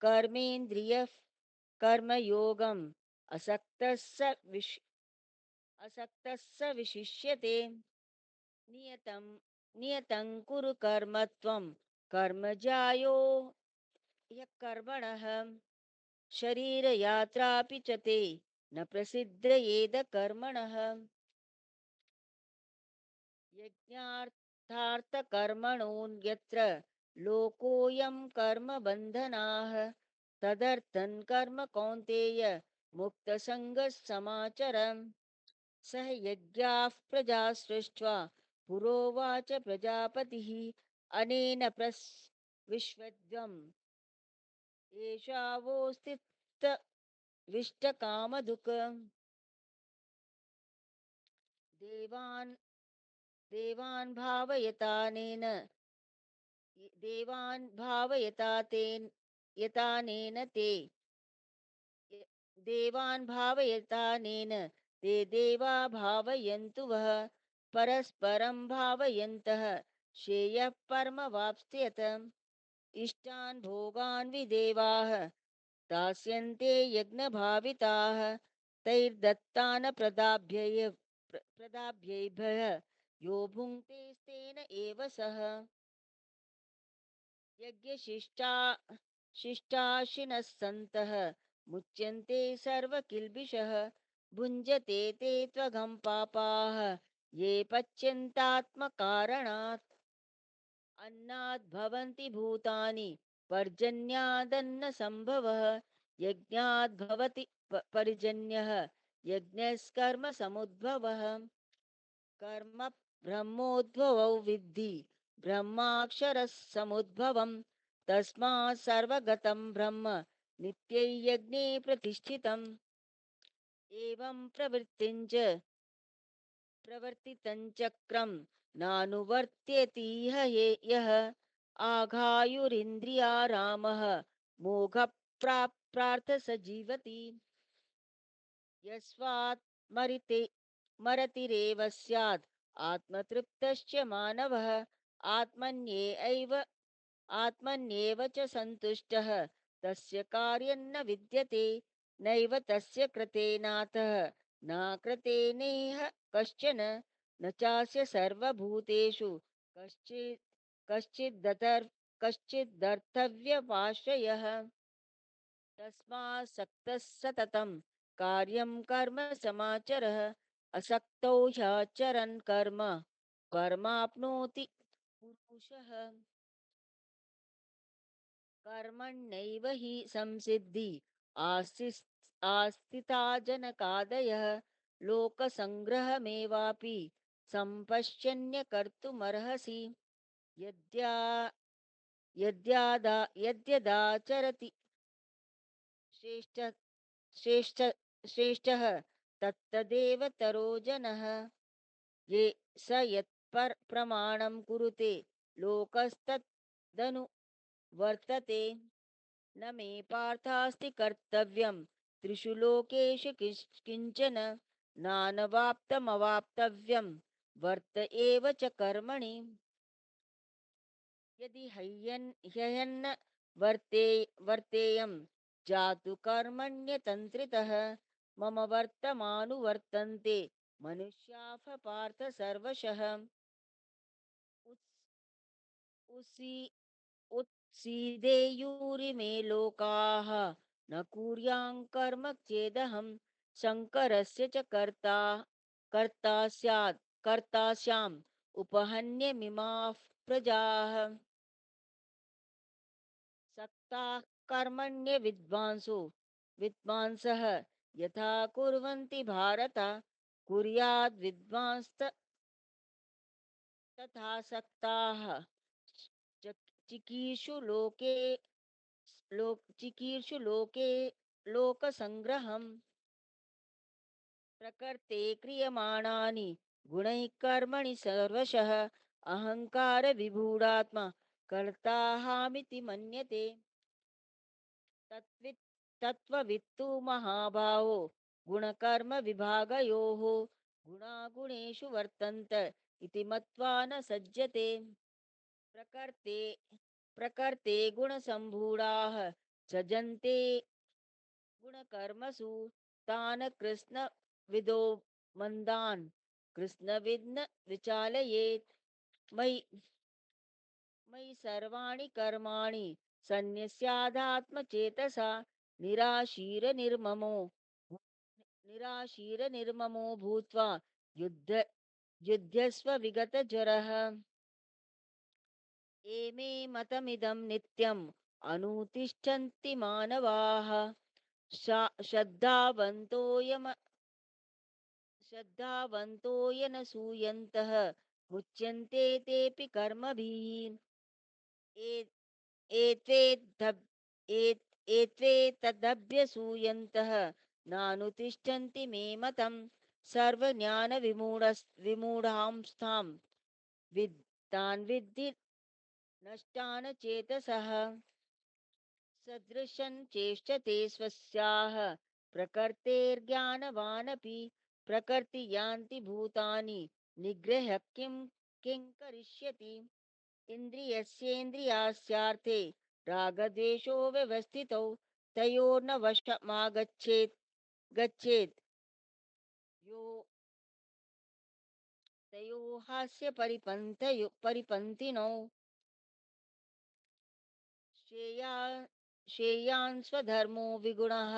कर्मेन्द्रियः कर्मयोगम् असक्तः स विशिष्यते नियतं कुरु कर्म त्वं कर्मजायो ह्यः कर्मणः शरीरयात्रापि च ते न प्रसिद्धयेद कर्मणः यज्ञार्थार्थकर्मणोऽन्यत्र लोकोऽयं कर्मबन्धनाः तदर्थं कर्म कौन्तेय मुक्तसङ्गः समाचर सह यज्ञाः प्रजा सृष्ट्वा पुरोवाच प्रजापतिः अनेन विश्वद्वम् एषावोस्तित्विष्टकामधुक् देवान् देवान् भावयतानेन देवान् भावयतानेन ते देवान् भावयतानेन ते देवा भावयन्तु वः परस्परं भावयन्तः श्रेयः परमवाप्स्यथ इष्टान् भोगान् विदेवाः दास्यन्ते यज्ञभाविताः तैर्दत्तान् प्रदाभ्यैभ्यः यो भुङ्क्ते तेन एव सः यज्ञशिष्टा शिष्टाशिनः सन्तः मुच्यन्ते सर्वकिल्बिषः भुञ्जते ते त्वघं पापाः ये पच्यन्तात्मकारणात् अन्नात् भवन्ति भूतानि पर्जन्यादन्न संभवः यज्ञात् भवति पर्जन्यः यज्ञस्कर्म समुद्भवः कर्म ब्रह्मोद्भवौ विद्धि ब्रह्माक्षरः समुद्भवम् तस्मात् सर्वगतं ब्रह्म नित्यैर्यज्ञे प्रतिष्ठितम् एवं प्रवर्तितञ्चक्रम् नानुवर्त्यतीह यः आघायुरिन्द्रियारामः मोघप्राप्तार्थ स जीवति यस्मात् मरतिरेव स्यात् आत्मतृप्तश्च मानवः आत्मन्येव च सन्तुष्टः तस्य कार्यं न विद्यते नैव तस्य कृतेनाथः न कृतेनेह कश्चन न चास्य सर्वभूतेषु कश्चित् कश्चिदर्थव्यपाश्रयः तस्मात् सक्तः सततं कार्यं कर्म समाचरः असक्तौ ह्याचरन् कर्माप्नोति पुरुषः कर्मण्यैव हि संसिद्धि आस्थिता जनकादयः लोकसङ्ग्रहमेवापि सम्पश्यन्य कर्तुमर्हसि यद्या यद्यदाचरति श्रेष्ठ श्रेष्ठ श्रेष्ठः तत्तदेव तरो जनः ये स प्रमाणं कुरुते लोकस्तदनु वर्तते न मे पार्थास्ति कर्तव्यं त्रिषु लोकेषु किञ्चन नानवाप्तमवाप्तव्यं वर्त एव च कर्मणि यदि ह्यहन्न वर्तेयं जातु कर्मण्यतन्त्रितः मम वर्तमानुवर्तन्ते मनुष्याः पार्थ सर्वशः उसी उत्सीदेयुरिमे लोकाः न कुर्यां कर्म चेदहं शङ्करस्य च कर्ता स्याम् उपहन्यमिमाः प्रजाः सक्ताः कर्मण्य विद्वांसः यथा कुर्वन्ति भारत कुर्याद् तथा सक्ताः चिकीर्षु लोके लोकसङ्ग्रहम् प्रकृते क्रियमाणानि गुणैः कर्मणि सर्वशः अहङ्कारविभूढात्मा कर्ताहामिति मन्यते तत्वित् तत्त्ववित्तु महाभावो गुणकर्मविभागयोः गुणागुणेषु वर्तन्त इति मत्वा न सज्जते प्रकृते प्रकृते गुणसम्भूढाः सजन्ते गुणकर्मसु तान् कृष्णविदो मन्दान् कृष्णविद्न विचालयेत् मयि मयि सर्वाणि कर्माणि सन्न्यस्यादात्मचेतसा निराशीरनिर्ममो निराशीरनिर्ममो भूत्वा युद्ध युध्यस्व विगतज्वरः एमे मतमिदं नित्यम् अनुतिष्ठन्ति मानवाः श्रद्धावन्तो यनसूयन्तः मुच्यन्ते तेऽपि कर्मभिः ए- एत्वेद्धब्- एत्वेतदभ्यसूयन्तः नानुतिष्ठन्ति मे मतं सर्वज्ञानविमूढांस्तां तान् विद्धि नष्टान् चेतसः सदृशं चेष्टते स्वस्याः प्रकृतेर्ज्ञानवानपि प्रकृति यान्ति भूतानि निग्रह्य किं करिष्यति इन्द्रियस्येन्द्रियास्यार्थे रागद्वेषो व्यवस्थितौ तयोर्न गच्छेत् यो तयो हास्य परिपन्थिनौ श्रेया श्रेयान् स्वधर्मो विगुणः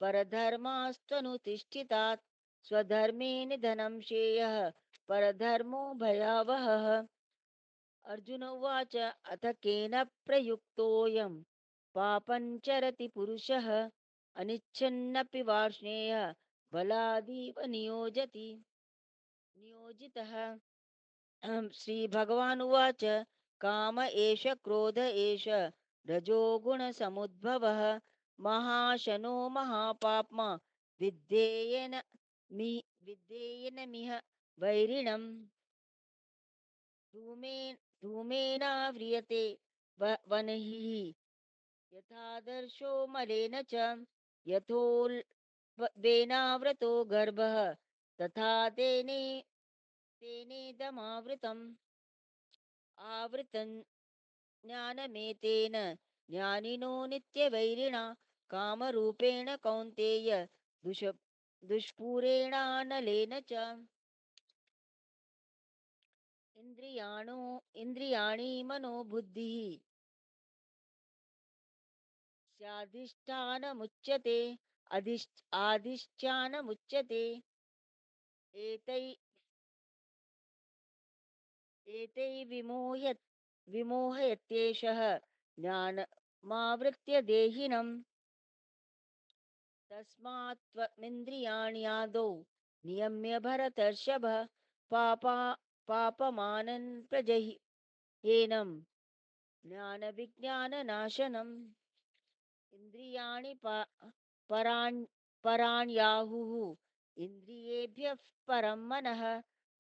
परधर्मास्त्वनुतिष्ठितात् स्वधर्मे निधनं श्रेयः परधर्मो भयावहः। अर्जुन उवाच अथ केन प्रयुक्तोऽयं पापञ्चरति पुरुषः अनिच्छन्नपि वार्ष्णेय बलादीव नियोजितः। श्रीभगवान् उवाच काम एष क्रोध एष रजोगुणसमुद्भवः महाशनो महापाप्मा विद्येयन विद्येयनमिह वैरिणम् धूमेनाव्रियते वह्निः यथादर्शो मलेन च यथोल्बेनावृतो गर्भः तथा तेनेदमावृतम् आवृतं ज्ञानमेतेन ज्ञानिनो नित्यवैरिणा कामरूपेण कौन्तेय दुष्पूरेणानलेन च इन्द्रियाणि मनोबुद्धिः स्याधिष्ठानमुच्यते आधिष्ठानमुच्यते एतै एतै विमोहयत्येषः ज्ञानमावृत्य देहिनम् तस्मात् त्वमिन्द्रियाण्यादौ नियम्य भरतर्षभ पापा पापमानन् प्रजह्येनं ज्ञानविज्ञाननाशनम् इन्द्रियाणि पराण्याहुः इन्द्रियेभ्यः परं मनः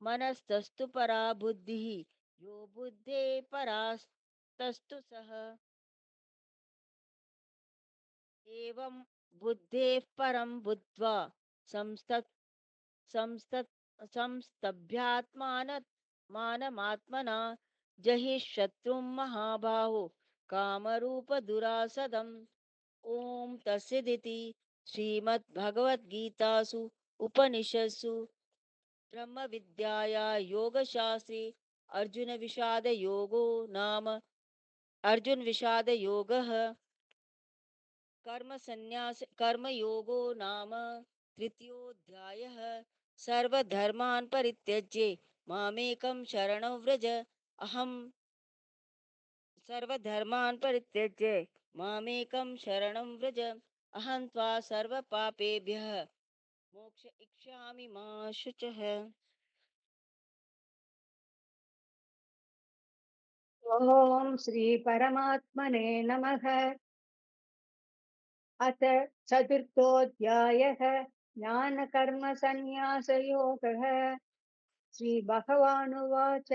मनस्तस्तु परा बुद्धिः यो बुद्धे परास्तस्तु सः एवं बुद्धेः परं बुद्ध्वा संस्तत् संस्तभ्यात्मानमात्मना जहि शत्रुं महाबाहो कामरूपदुरासदम्। ॐ तत्सदिति श्रीमद्भगवद्गीतासु उपनिषत्सु ब्रह्मविद्याया योगशास्त्रे अर्जुनविषादयोगो नाम अर्जुनविषादयोगः कर्मयोगो नाम तृतीयोऽध्यायः। सर्वधर्मान् परित्यज्य मामेकं शरणं व्रज अहं सर्वधर्मान् परित्यज्य मामेकं शरणं व्रज अहं त्वा सर्वपापेभ्यः मोक्षयिष्यामि मा शुचः। ॐ श्रीपरमात्मने नमः। अथ चतुर्थोऽध्यायः ज्ञानकर्मसन्न्यासयोगः। श्रीभगवानुवाच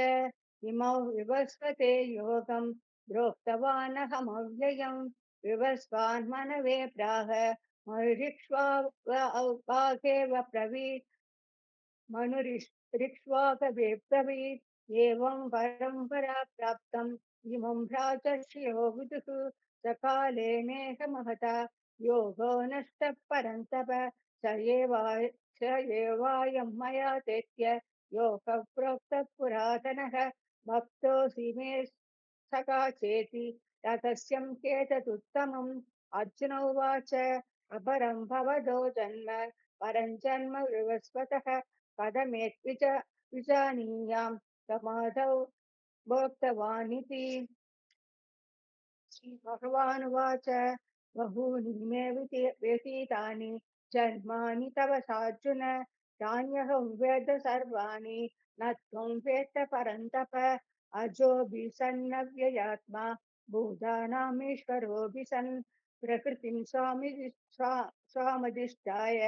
इमौ विवस्वते योगं प्रोक्तवानहमव्ययम् विवस्वान्मनवे प्राह मनुरिक्ष्वाकेव ब्रवीत् मनुरिक्ष्वाकवे एवं परम्परा प्राप्तम् इमं भ्रातर्षियो विदुः सकालेनेह महता योगो नष्टः परन्तप स एवायं मया तेत्य योगः प्रोक्तः पुरातनः भक्तोऽसि मे सखा चेति ततस्यं केतदुत्तमम्। अर्जुन उवाच अपरं भवदो जन्म परं जन्म विवस्वतः पदमेत्विच विजानीयां समाधौ भोक्तवानिति। श्रीभगवानुवाच बहूनि मे व्यतीतानि जन्मानि तव चार्जुन तान्यहं वेद सर्वाणि न त्वं वेत्त परन्तप अजोऽपि सन्नव्ययात्मा भूतानामीश्वरोऽपि सन् प्रकृतिं स्वामधिष्ठाय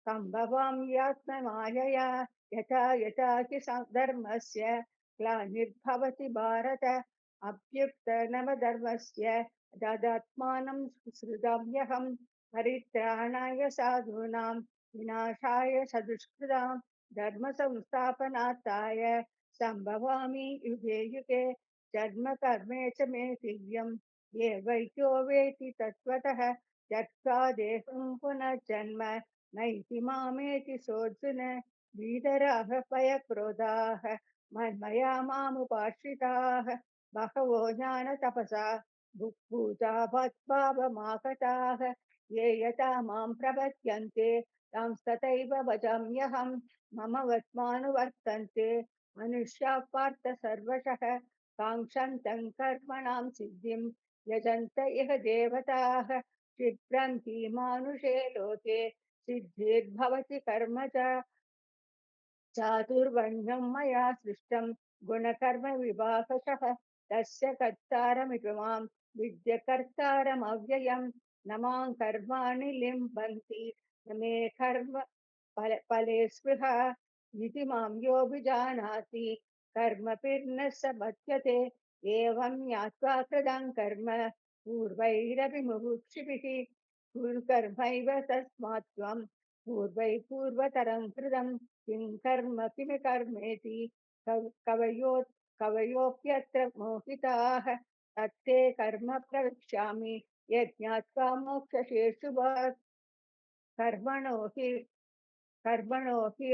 सम्भवाम्यात्ममायया यथा यथा हि धर्मस्य ग्लानिर्भवति भारत अभ्युत्थनमधर्मस्य तदात्मानं सृजाम्यहं परित्राणाय साधूनां विनाशाय सदुष्कृतां धर्मसंस्थापनार्थाय सम्भवामि युगे युगे। जन्म कर्मे च मे दिव्यं ये वैद्यो वेति तत्त्वतः त्यक्त्वा देहं पुनर्जन्म नैति मामेति सोऽर्जुन। वीतराग भयक्रोधाः मन्मया मामुपाश्रिताः बहवो ज्ञानतपसा भूताभावमागताः ये यथा मां प्रपद्यन्ते तां तथैव भजाम्यहं मम वर्त्मानुवर्तन्ते मनुष्याः पार्थ सर्वशः काङ्क्षन्तं कर्मणां सिद्धिं यजन्त इह देवताः क्षिप्रन्ति मानुषे लोके सिद्धिर्भवति कर्म च चातुर्वर्ण्यं मया सृष्टं गुणकर्मविभागशः तस्य कर्तारमिति मां विद्य कर्तारमव्ययं न मां कर्माणि लिम्पन्ति न मे कर्म फले स्पृहा इति मां योऽभिजानाति कर्मभिर्न स बध्यते एवं ज्ञात्वा कृतं कर्म पूर्वैरपि मुमुक्षुभिः कुरु कर्मैव तस्मात् त्वं पूर्वतरं कृतं किं कर्म किम कर्मेति कवयो कवयोऽप्यत्र मोहिताः तत्ते कर्म प्रवक्ष्यामि यज्ञात्वा मोक्षसे शुभात् कर्मणो हि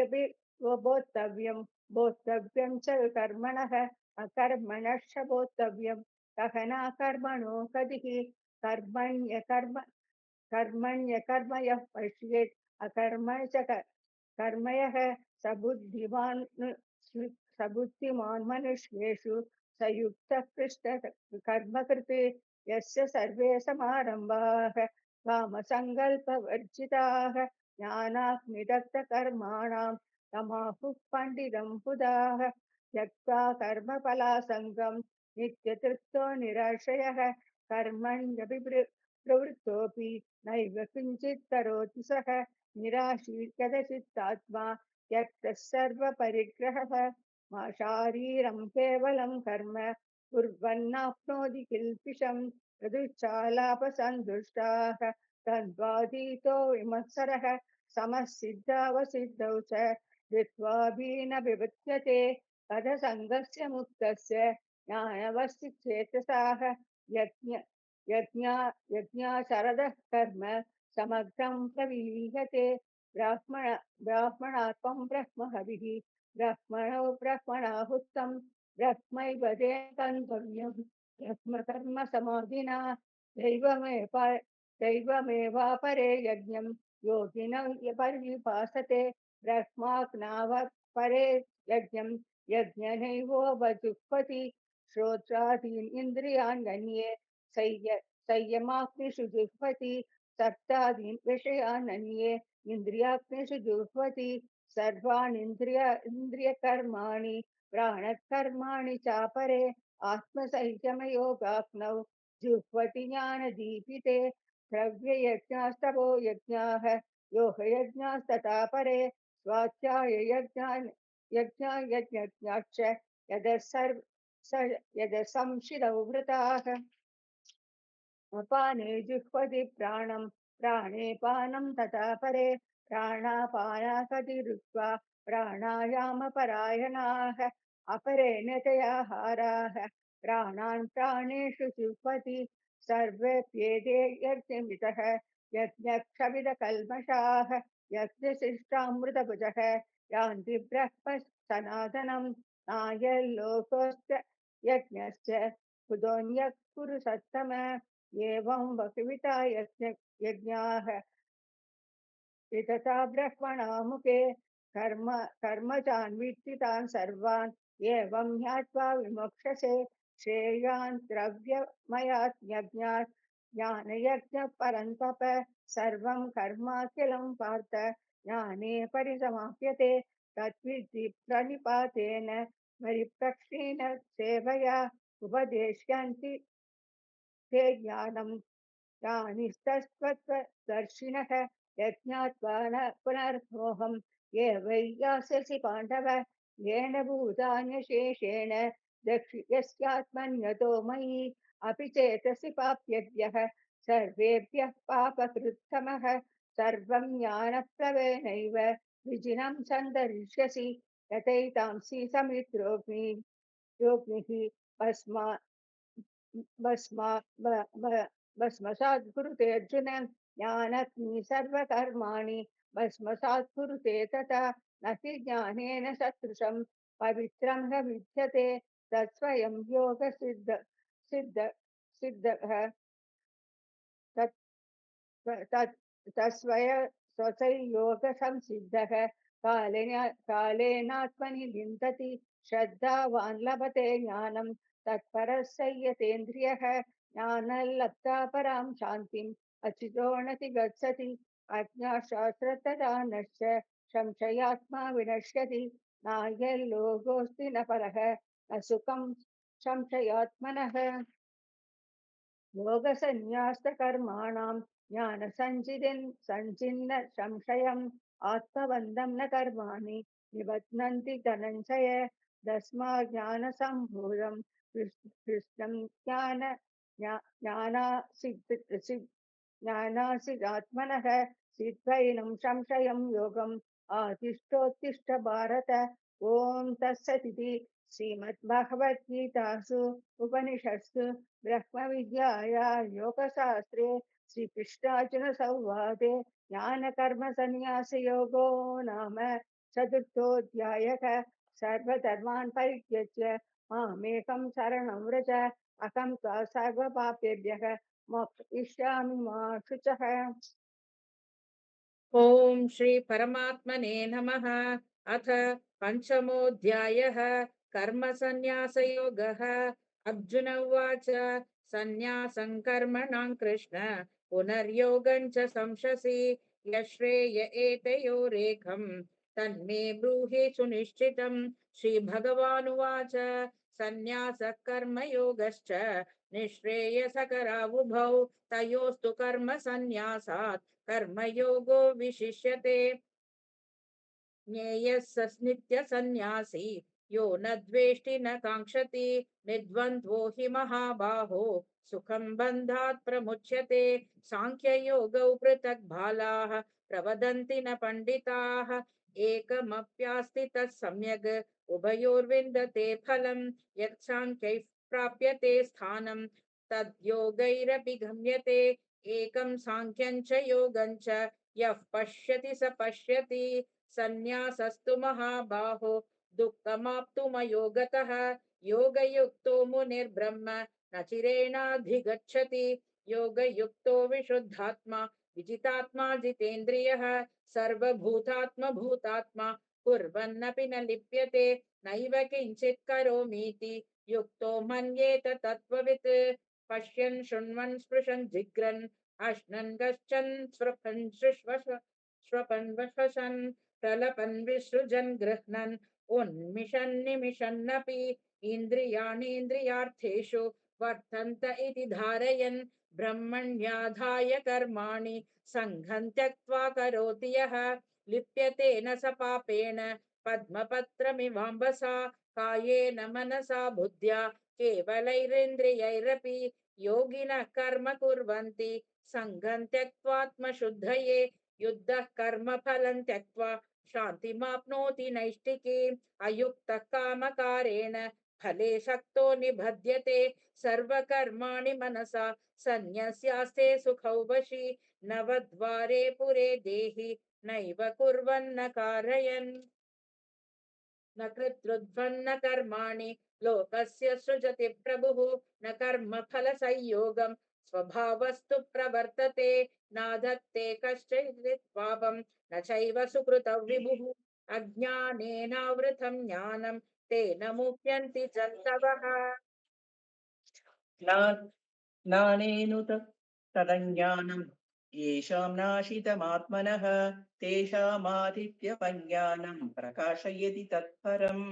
अपि बोद्धव्यं च कर्मणः अकर्मणश्च बोद्धव्यं गहना कर्मणो गतिः कर्मण्यकर्म यः पश्येत् अकर्म च कर्मयः सबुद्धिमान् मनुष्येषु स युक्तः कर्मकृते यस्य सर्वे समारम्भाः कामसङ्कल्पवर्जिताः ज्ञानाग्निदग्धकर्माणां तमाहुः पण्डितं बुधाः त्यक्त्वा कर्मफलासङ्गं नित्यतृप्तो निराश्रयः प्रवृत्तोऽपि नैव किञ्चित् करोति सः निराशीर्यतचित्तात्मा त्यक्तः सर्वपरिग्रहः मा शारीरं केवलं कर्म कुर्वन्नाप्नोति किल्बिषम् यदुच्छालापसन्तुष्टाः तद्वादीतो विमत्सरः समसिद्धावसिद्धौ च कृत्वाभिन विपद्यते पदसङ्गस्य मुक्तस्य ज्ञानवस्थितचेतसाः यज्ञ यज्ञाचरदः कर्म समग्रं प्रविलीयते ब्राह्मणात्मं ब्रह्म हविः ब्रह्मणो ब्रह्मणाहुतं ब्रह्मैव गन्तव्यं ब्रह्मकर्म समाधिना दैवमेवापरे यज्ञं योगिनो पर्युपासते ब्रह्माज्ञाव परे यज्ञं यज्ञनैवोपजुह्वति श्रोत्रादीन् इन्द्रियाण्यन्ये संयमाग्निषु जुह्वति सप्तादीन् विषयानन्ये इन्द्रियाग्निषु जुह्वति इन्द्रियकर्माणि प्राणकर्माणि चापरे आत्मसंयमयोगाग्नौ जुह्वति ज्ञानदीपिते द्रव्ययज्ञास्तपो यज्ञाः योगयज्ञास्तथा परे स्वाध्याययज्ञाश्च यदः संशिदौ वृताः अपाने जुह्वति प्राणं प्राणे पानं तथा परे प्राणापानाकतिरुत्वा प्राणायामपरायणाः अपरे नतयाहाराः प्राणान् प्राणेषु जुह्वति सर्वेप्येते यज्ञमितः यज्ञक्षपितकल्मषाः यज्ञशिष्टामृतभुजः यान्ति ब्रह्म सनातनं नायल्लोकोऽस्य यज्ञश्च कुतोऽन्यः कुरु सत्तम एवं बहुविधा यज्ञाः वितता ब्रह्मणा मुखे कर्मजान् तान् सर्वान् एवं ज्ञात्वा विमोक्षसे श्रेयान् द्रव्यमयात् यज्ञात् ज्ञानयज्ञः परन्तप सर्वं कर्माखिलं पार्थ ज्ञाने परिसमाप्यते तद्विद्धि प्रणिपातेन परिप्रश्नेन सेवया उपदेश्यन्ति ते ज्ञानं ज्ञानिस्तस्त्वदर्शिनः यज्ञात्वा न पुनर्मोहम् ये वै यास्यसि पाण्डव येन भूतान्यशेषेण यस्यात्मन्यतो मयि अपि चेतसि पाप्यभ्यः सर्वेभ्यः पापकृत्तमः सर्वं ज्ञानप्लवेनैव विजिनं सन्दरिष्यसि यथैतांसि समित्रोऽग्निः भस्मसात् कुरुते अर्जुन ज्ञानग्नि सर्वकर्माणि भस्मसात् कुरुते तथा न हि ज्ञानेन सदृशं पवित्रं न विद्यते तत्स्वयं सिद्ध सिद्धः तत् तत् तस्वय स्वसंयोगसंसिद्धः कालेनात्मनि विन्दति श्रद्धावान् लभते ज्ञानं तत्परः संयतेन्द्रियः ज्ञानलब्धा परां शान्तिम् अचितोणति गच्छति अज्ञाशास्त्रतदा नश्य संशयात्मा विनश्यति नायल्लोकोऽस्ति न परः न सुखं संशयात्मनः योगसन्न्यास्तकर्माणां संचिन्न संशयम् आत्मबन्धं न कर्माणि निबध्नन्ति धनञ्जय तस्मात् ज्ञानसम्भूतं कृष्णं ज्ञानासिदात्मनः सिद्ध्वैनं संशयं योगम् आतिष्ठोत्तिष्ठ भारत ॐ तत्सदिति श्रीमद्भगवद्गीतासु उपनिषत्सु ब्रह्मविद्याया योगशास्त्रे श्रीकृष्णार्जुनसंवादे ज्ञानकर्मसन्न्यासयोगो नाम चतुर्थोऽध्यायः सर्वधर्मान् परित्यज्य मामेकं शरणं व्रज अहं त्वा सर्वपापेभ्यः मोक्षयिष्यामि मा शुचः। ॐ श्री परमात्मने नमः। अथ पंचमोऽध्यायः कर्मसन्न्यासयोगः। अर्जुन उवाच सन्न्यासं कर्मणां कृष्ण पुनर्योगं च संशसि यश्रेय एतयोरेकं तन्मे ब्रूहि सुनिश्चितम्। श्रीभगवानुवाच सन्न्यासः कर्मयोगश्च निःश्रेयसकरावुभौ तयोस्तु कर्म सन्न्यासात् कर्मयोगो विशिष्यते। ज्ञेयः स नित्यसन्न्यासी यो न द्वेष्टि न काङ्क्षति निर्द्वन्द्वो हि महाबाहो सुखं बन्धात् प्रमुच्यते। साङ्ख्ययोगौ पृथक् बालाः प्रवदन्ति न पण्डिताः एकमप्यास्ति तत् सम्यग् उभयोर्विन्दते फलं यत् साङ्ख्यैः प्राप्यते स्थानं तद्योगैरपि गम्यते। एकं साङ्ख्यं च योगं च यः पश्यति स पश्यति सन्न्यासस्तु महाबाहो दुःखमाप्तुमयोगतः योगयुक्तो मुनिर्ब्रह्म न चिरेणाधिगच्छति योगयुक्तो विशुद्धात्मा विजितात्मा जितेन्द्रियः सर्वभूतात्मभूतात्मा कुर्वन्नपि न लिप्यते नैव किञ्चित् करोमीति युक्तो मन्येत तत्त्ववित् पश्यन् शृण्वन् स्पृशन् जिघ्रन् अश्नन् गच्छन् स्वपन् वशन् प्रलपन् विसृजन् गृह्णन् उन्मिषन् निमिषन्नपि इन्द्रियाणीन्द्रियार्थेषु वर्तन्त इति धारयन् ब्रह्मण्याधाय कर्माणि सङ्घं त्यक्त्वा करोति यः लिप्यते न स पापेन पद्मपत्रमिवाम्बसा कायेन मनसा बुद्ध्या केवलैरिन्द्रियैरपि योगिनः कर्म कुर्वन्ति सङ्घं त्यक्त्वात्मशुद्धये युद्धः कर्मफलं त्यक्त्वा शान्तिमाप्नोति नैष्टिकीम् अयुक्तः कामकारेण फले शक्तो निबध्यते सर्वकर्माणि मनसा सन्न्यस्यास्ते सुखौ वशी नवद्वारे पुरे देहि नैव कुर्वन्न कारयन् न कृत्रुध्वन्न कर्माणि लोकस्य सृजति प्रभुः न कर्मफलसंयोगं स्वभावस्तु प्रवर्तते नाधत्ते कश्चित् पापं न चैव सुकृतं विभुः अज्ञानेनावृतं ज्ञानं तेन मुह्यन्ति जन्तवः। ज्ञानेनुत तदज्ञानम् येषां नाशितमात्मनः तेषामादित्यपज्ञानं प्रकाशयति तत्परम्